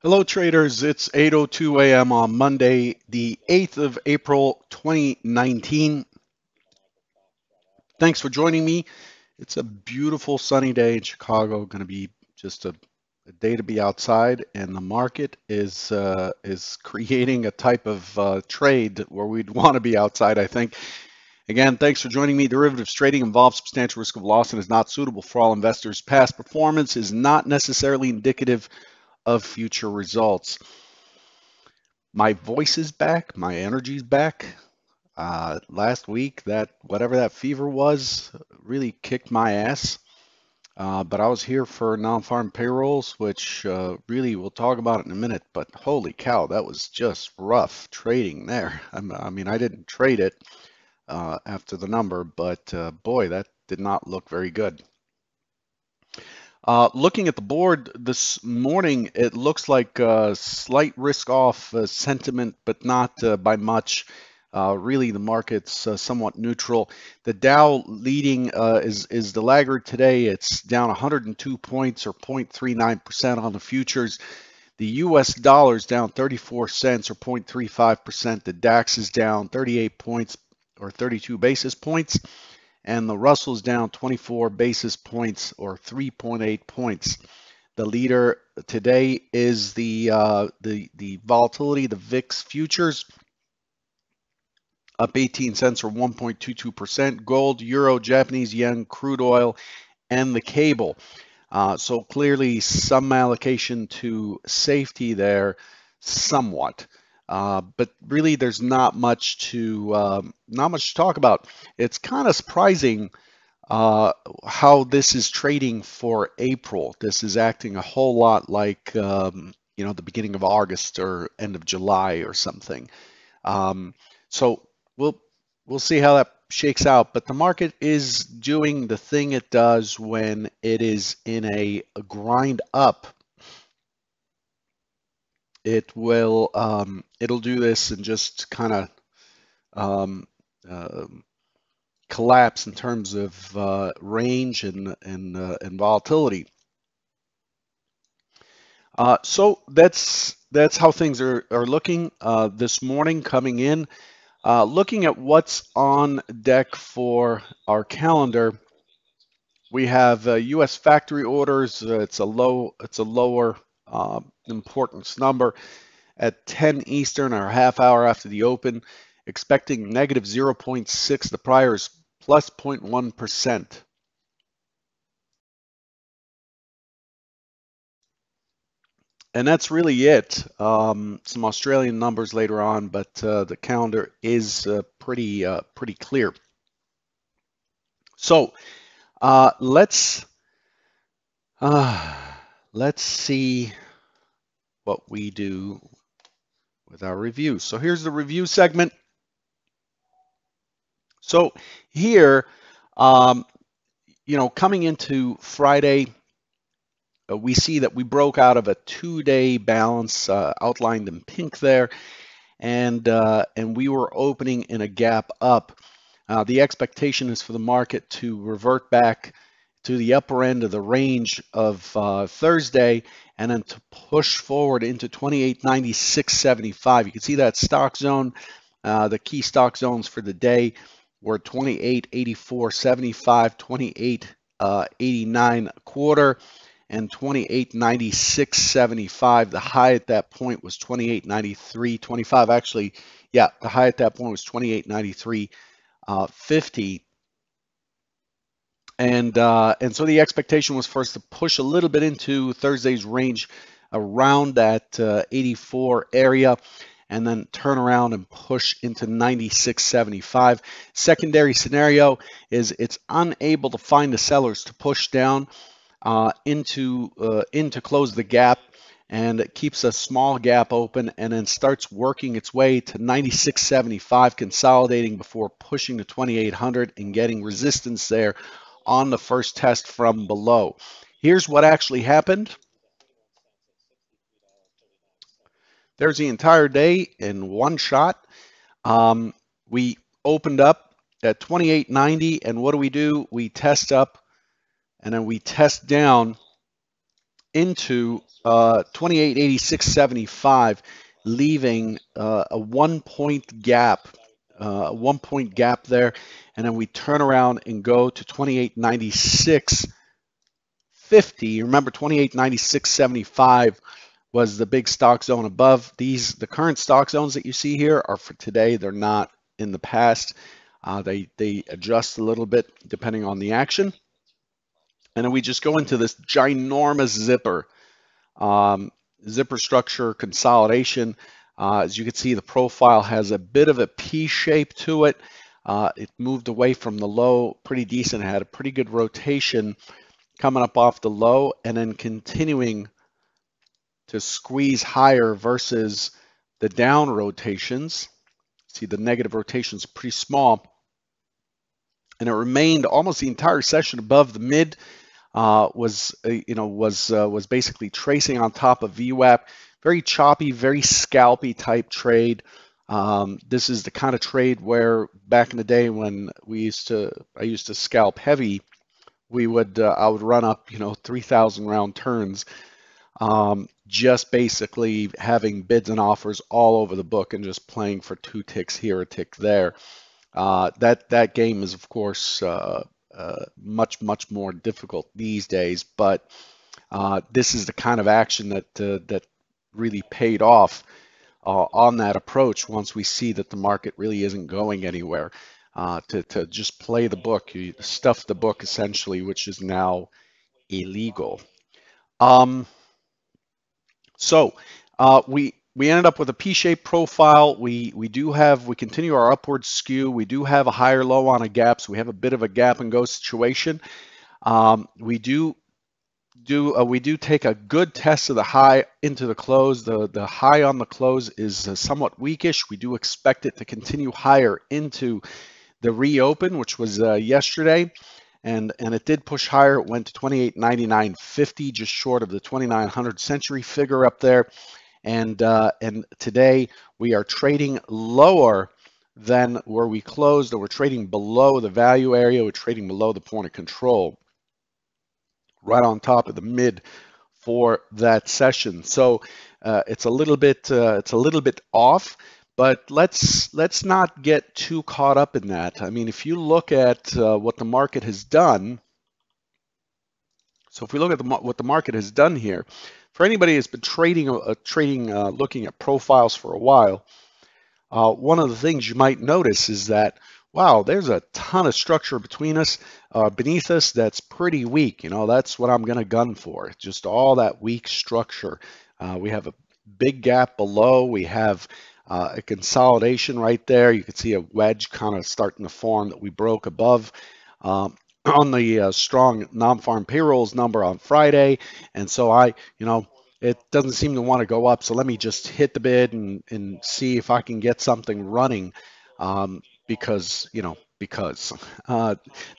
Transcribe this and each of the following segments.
Hello, traders. It's 8:02 a.m. on Monday, the 8th of April, 2019. Thanks for joining me. It's a beautiful sunny day in Chicago. Going to be just a day to be outside, and the market is creating a type of trade where we'd want to be outside, I think. Again, thanks for joining me. Derivatives trading involves substantial risk of loss and is not suitable for all investors. Past performance is not necessarily indicative of future results. My voice is back, my energy's back. Last week, that whatever that fever was really kicked my ass. But I was here for non-farm payrolls, which really we'll talk about it in a minute. But holy cow, that was just rough trading there. I mean, I didn't trade it after the number, but boy, that did not look very good. Looking at the board this morning, it looks like slight risk off sentiment, but not by much. Really, the market's somewhat neutral. The Dow leading is the laggard today. It's down 102 points or 0.39% on the futures. The U.S. dollar is down 34 cents or 0.35%. The DAX is down 38 points or 32 basis points, and the Russell's down 24 basis points or 3.8 points. The leader today is the volatility, the VIX futures, up 18 cents or 1.22%. Gold, euro, Japanese yen, crude oil, and the cable. So clearly some allocation to safety there, somewhat. But really, there's not much to talk about. It's kind of surprising how this is trading for April. This is acting a whole lot like the beginning of August or end of July or something. Um, so we'll we'll see how that shakes out. But the market is doing the thing it does when it is in a grind up. It'll do this and just kind of um, uh, collapse in terms of range and volatility. So that's how things are looking this morning coming in. Looking at what's on deck for our calendar, we have U.S. factory orders. It's a lower importance number at 10 Eastern, or a half hour after the open, expecting negative 0.6. The prior is plus 0.1%. And that's really it. Some Australian numbers later on, but the calendar is pretty clear. So uh, let's uh, let's see what we do with our review. So here's the review segment. So here, um, coming into Friday, we see that we broke out of a two-day balance outlined in pink there, and we were opening in a gap up. The expectation is for the market to revert back to the upper end of the range of Thursday and then to push forward into 28.9675. You can see that stock zone. The key stock zones for the day were 28.8475, 28.89 quarter, and 28.9675. The high at that point was 28.9325. Actually, yeah, the high at that point was 28.9350. And so the expectation was for us to push a little bit into Thursday's range around that 84 area, and then turn around and push into 96.75. Secondary scenario is it's unable to find the sellers to push down into close the gap, and it keeps a small gap open and then starts working its way to 96.75, consolidating before pushing to 2800 and getting resistance there on the first test from below. Here's what actually happened. There's the entire day in one shot. We opened up at 28.90, and what do? We test up and then we test down into 2886.75, leaving a 1 point gap, a 1 point gap there, and then we turn around and go to 2896.50. Remember, 2896.75 was the big stock zone above. The current stock zones that you see here are for today. They're not in the past. They adjust a little bit depending on the action. And then we just go into this ginormous zipper. Um, Zipper structure consolidation. As you can see, the profile has a bit of a P shape to it. It moved away from the low pretty decent. It had a pretty good rotation coming up off the low and then continuing to squeeze higher versus the down rotations. See, the negative rotations are pretty small, and it remained almost the entire session above the mid. Was basically tracing on top of VWAP. Very choppy, very scalpy type trade. This is the kind of trade where back in the day when I used to scalp heavy, I would run up 3,000 round turns, just basically having bids and offers all over the book and just playing for 2 ticks here, a tick there. That game is of course much more difficult these days, but this is the kind of action that really paid off on that approach once we see that the market really isn't going anywhere. To just play the book, you stuff the book essentially, which is now illegal. Um, so we ended up with a P-shaped profile. We continue our upward skew. We do have a higher low on a gap, so we have a bit of a gap and go situation. We do take a good test of the high into the close. The high on the close is somewhat weakish. We do expect it to continue higher into the reopen, which was yesterday, and it did push higher. It went to 28.9950, just short of the 2900 century figure up there. And today we are trading lower than where we closed, or we're trading below the value area. We're trading below the point of control, right on top of the mid for that session. So it's a little bit off, but let's not get too caught up in that. I mean, if you look at what the market has done, so if we look at what the market has done here, for anybody who's been looking at profiles for a while, one of the things you might notice is that, wow, there's a ton of structure beneath us that's pretty weak. That's what I'm going to gun for, just all that weak structure. We have a big gap below. We have a consolidation right there. You can see a wedge kind of starting to form that we broke above. On the strong non-farm payrolls number on Friday. And so it doesn't seem to want to go up. So let me just hit the bid and see if I can get something running, because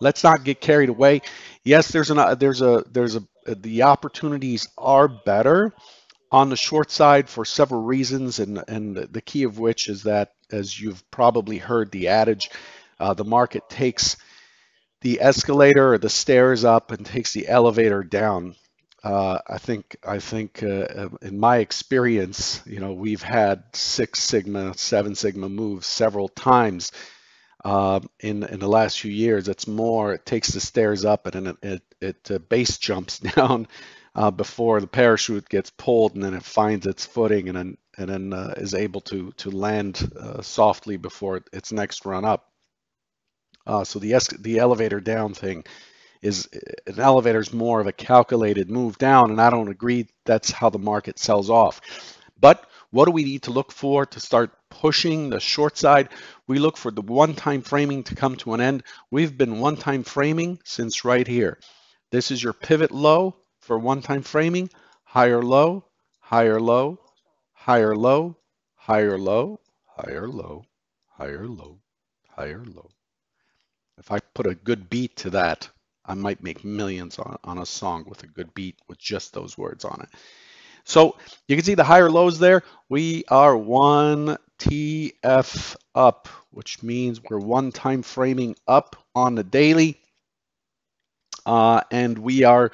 let's not get carried away. Yes, the opportunities are better on the short side for several reasons, and the key of which is that, as you've probably heard the adage, the market takes the escalator or the stairs up and takes the elevator down. I think in my experience, we've had 6 sigma, 7 sigma moves several times in the last few years. It takes the stairs up and then it base jumps down before the parachute gets pulled, and then it finds its footing and then is able to land softly before its next run up. So the elevator down thing is an elevator is more of a calculated move down, and I don't agree that's how the market sells off. But what do we need to look for to start pushing the short side? We look for the one-time framing to come to an end. We've been one-time framing since right here. This is your pivot low for one-time framing. Higher low, higher low, higher low, higher low, higher low, higher low, higher low. If I put a good beat to that, I might make millions on a song with a good beat with just those words on it. So you can see the higher lows there. We are 1 TF up, which means we're one-time framing up on the daily. And we are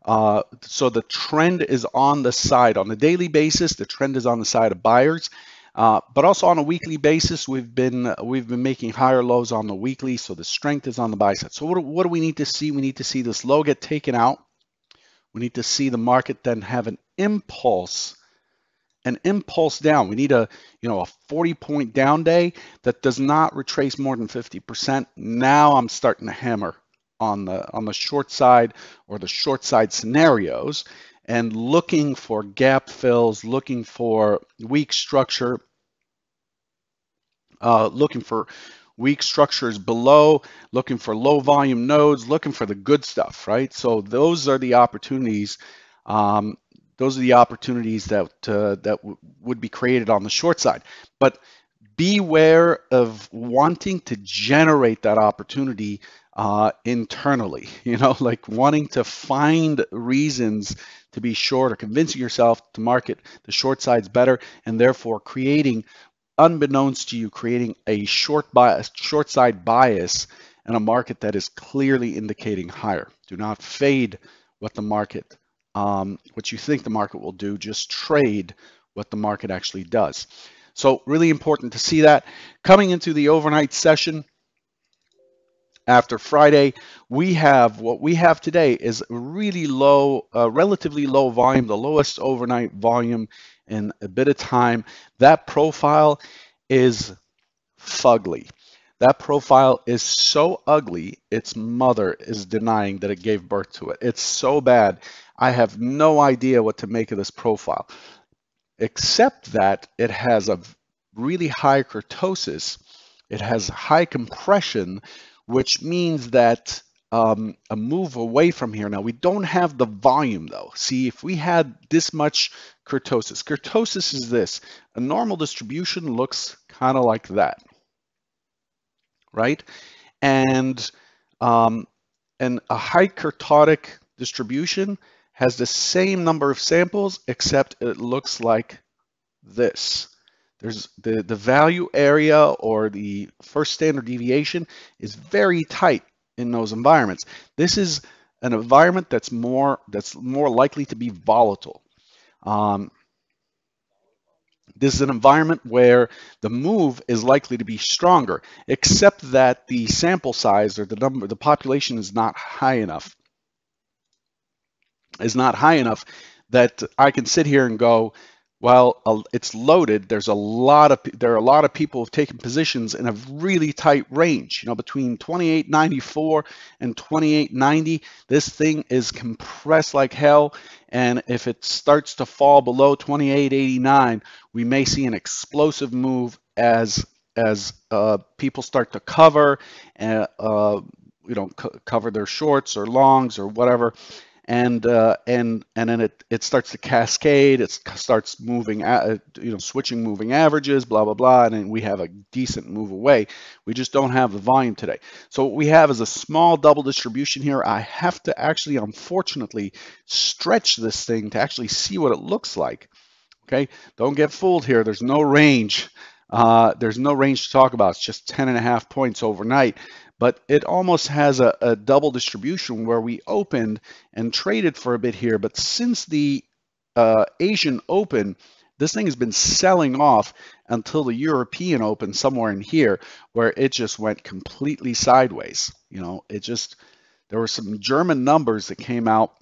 So the trend is on the side. On a daily basis, the trend is on the side of buyers. But also on a weekly basis, we've been making higher lows on the weekly, so the strength is on the buy side. So what do we need to see? We need to see this low get taken out. We need to see the market then have an impulse down. We need a 40-point down day that does not retrace more than 50%. Now I'm starting to hammer on the short side or the short side scenarios and looking for gap fills, looking for weak structure, looking for weak structures below, looking for low volume nodes, looking for the good stuff, right? So those are the opportunities. Um, those are the opportunities that would be created on the short side. But beware of wanting to generate that opportunity internally, like wanting to find reasons to be short or convincing yourself to market the short side's better and therefore unbeknownst to you, creating a short side bias in a market that is clearly indicating higher. Do not fade what you think the market will do. Just trade what the market actually does. So really important to see that. Coming into the overnight session after Friday, what we have today is really low, relatively low volume, the lowest overnight volume in a bit of time. That profile is fugly. That profile is so ugly, its mother is denying that it gave birth to it. It's so bad. I have no idea what to make of this profile, except that it has a really high kurtosis. It has high compression, which means that a move away from here. Now, we don't have the volume though. See, if we had this much kurtosis is this. A normal distribution looks kind of like that, right? And um, and a high kurtotic distribution has the same number of samples, except it looks like this. There's the value area or the first standard deviation is very tight in those environments. This is an environment that's more likely to be volatile. Um, this is an environment where the move is likely to be stronger, except that the sample size or the population is not high enough. That I can sit here and go, well, it's loaded. There are a lot of people who've taken positions in a really tight range, between 28.94 and 28.90. This thing is compressed like hell, and if it starts to fall below 28.89, we may see an explosive move as people start to cover, cover their shorts or longs or whatever, and then it starts to cascade. It starts moving, switching moving averages, blah blah blah, and then we have a decent move away. We just don't have the volume today. So what we have is a small double distribution here. I have to actually, unfortunately, stretch this thing to actually see what it looks like. Okay, don't get fooled here. There's no range. There's no range to talk about. It's just 10.5 points overnight. But it almost has a double distribution where we opened and traded for a bit here. But since the Asian Open, this thing has been selling off until the European Open somewhere in here, where it just went completely sideways. There were some German numbers that came out.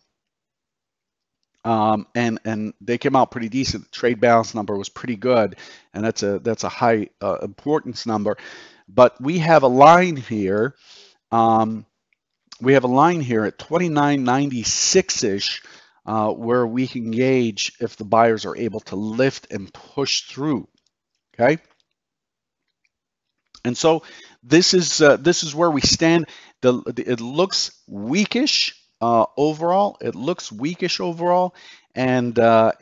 And they came out pretty decent. The trade balance number was pretty good, and that's a high importance number. But we have a line here. We have a line here at 29.96-ish, where we can gauge if the buyers are able to lift and push through. Okay. And so this is where we stand. It looks weakish overall. It looks weakish overall, and so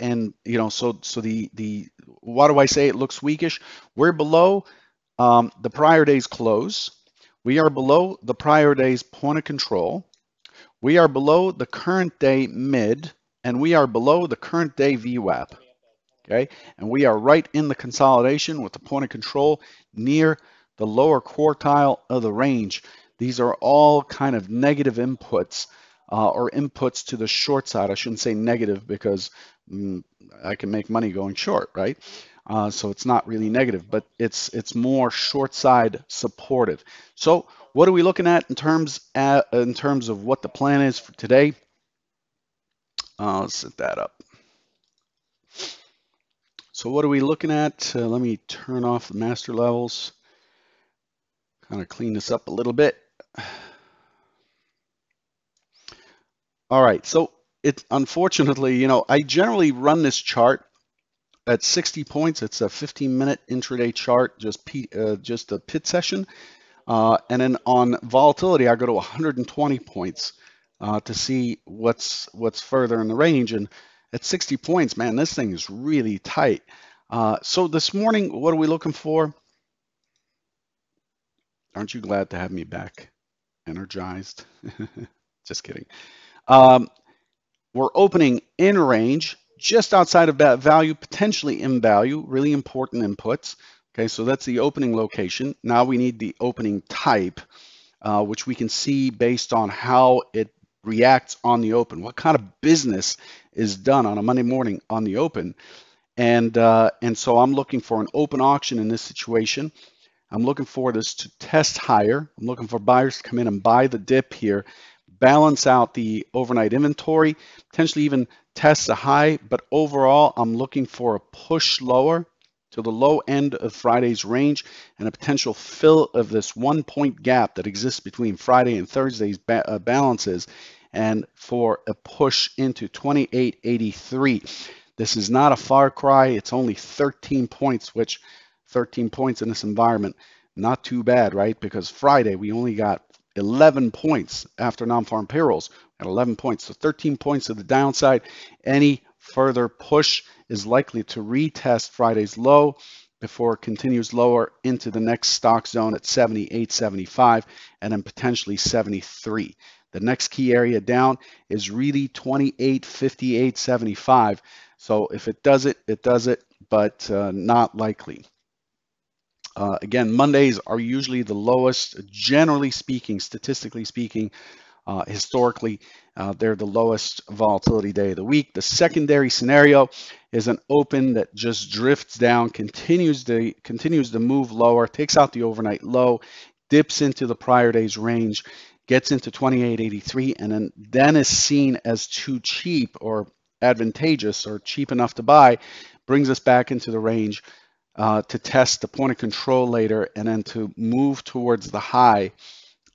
the why do I say it looks weakish? We're below the prior day's close. We are below the prior day's point of control. We are below the current day mid, and we are below the current day VWAP. Okay, and we are right in the consolidation with the point of control near the lower quartile of the range. These are all kind of negative inputs or inputs to the short side. I shouldn't say negative because mm, I can make money going short, right? So it's not really negative, but it's more short side supportive. So what are we looking at in terms of what the plan is for today? Let's set that up. So what are we looking at? Let me turn off the master levels, kind of clean this up a little bit. All right, so it unfortunately, I generally run this chart at 60 points. It's a 15-minute intraday chart, just a pit session. And then on volatility, I go to 120 points to see what's further in the range. And at 60 points, man, this thing is really tight. So this morning, what are we looking for? Aren't you glad to have me back? Energized? Just kidding. Um, we're opening in range, just outside of that value, potentially in value, really important inputs. Okay, so that's the opening location. Now we need the opening type, which we can see based on how it reacts on the open. What kind of business is done on a Monday morning on the open? And so I'm looking for an open auction in this situation. I'm looking for this to test higher. I'm looking for buyers to come in and buy the dip here, balance out the overnight inventory, potentially even test a high. But overall, I'm looking for a push lower to the low end of Friday's range and a potential fill of this 1 point gap that exists between Friday and Thursday's balances, and for a push into 2883. This is not a far cry. It's only 13 points, which 13 points in this environment, not too bad, right? Because Friday we only got 11 points after non-farm payrolls at 11 points. So 13 points to the downside. Any further push is likely to retest Friday's low before it continues lower into the next stock zone at 78.75 and then potentially 73. The next key area down is really 28.58.75. So if it does it, it does it, but not likely. Again, Mondays are usually the lowest, generally speaking, statistically speaking, historically, they're the lowest volatility day of the week. The secondary scenario is an open that just drifts down, continues to move lower, takes out the overnight low, dips into the prior day's range, gets into 28.83, and then is seen as too cheap or advantageous or cheap enough to buy, brings us back into the range to test the point of control later, and then to move towards the high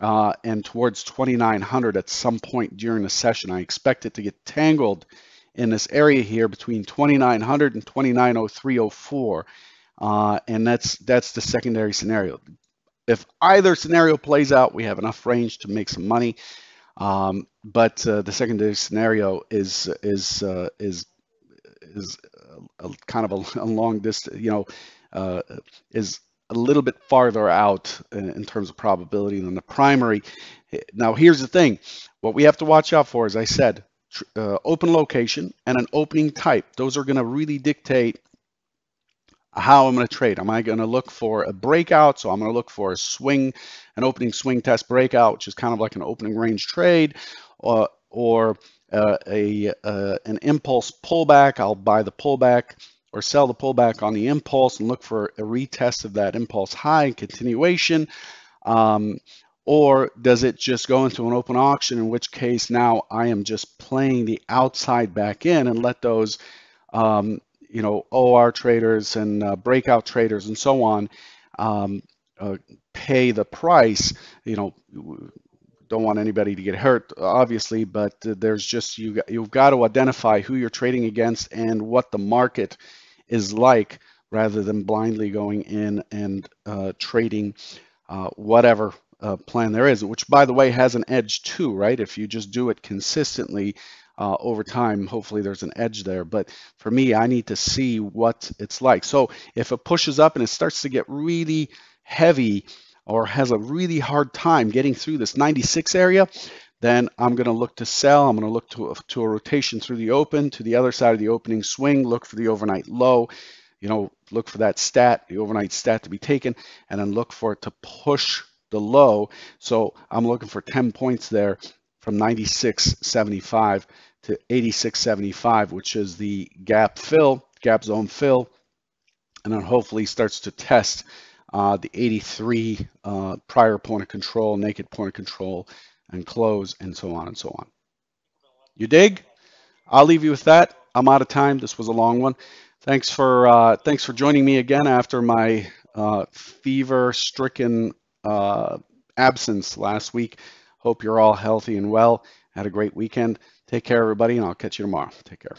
and towards 2,900 at some point during the session. I expect it to get tangled in this area here between 2,900 and 2903.04, and that's the secondary scenario. If either scenario plays out, we have enough range to make some money. But the secondary scenario is kind of a long distance, is a little bit farther out in terms of probability than the primary. Now, here's the thing. What we have to watch out for, as I said, open location and an opening type. Those are going to really dictate how I'm going to trade. Am I going to look for a breakout? So I'm going to look for a swing, an opening swing test breakout, which is kind of like an opening range trade, or an impulse pullback. I'll buy the pullback or sell the pullback on the impulse and look for a retest of that impulse high and continuation. Or does it just go into an open auction, in which case now I am just playing the outside back in and let those OR traders and breakout traders and so on pay the price. Don't want anybody to get hurt, obviously, but there's just you've got to identify who you're trading against and what the market is like, rather than blindly going in and trading whatever plan there is, which, by the way, has an edge too, right? If you just do it consistently over time, hopefully there's an edge there. But for me, I need to see what it's like. So if it pushes up and it starts to get really heavy or has a really hard time getting through this 96 area, then I'm going to look to sell. I'm going to look to a rotation through the open to the other side of the opening swing, look for the overnight low, look for that stat, the overnight stat to be taken, and then look for it to push the low. So I'm looking for 10 points there from 96.75 to 86.75, which is the gap zone fill, and then hopefully starts to test the 83 prior point of control, naked point of control, and close, and so on and so on. You dig? I'll leave you with that. I'm out of time. This was a long one. Thanks for joining me again after my fever-stricken uh, absence last week. Hope you're all healthy and well. Had a great weekend. Take care, everybody, and I'll catch you tomorrow. Take care.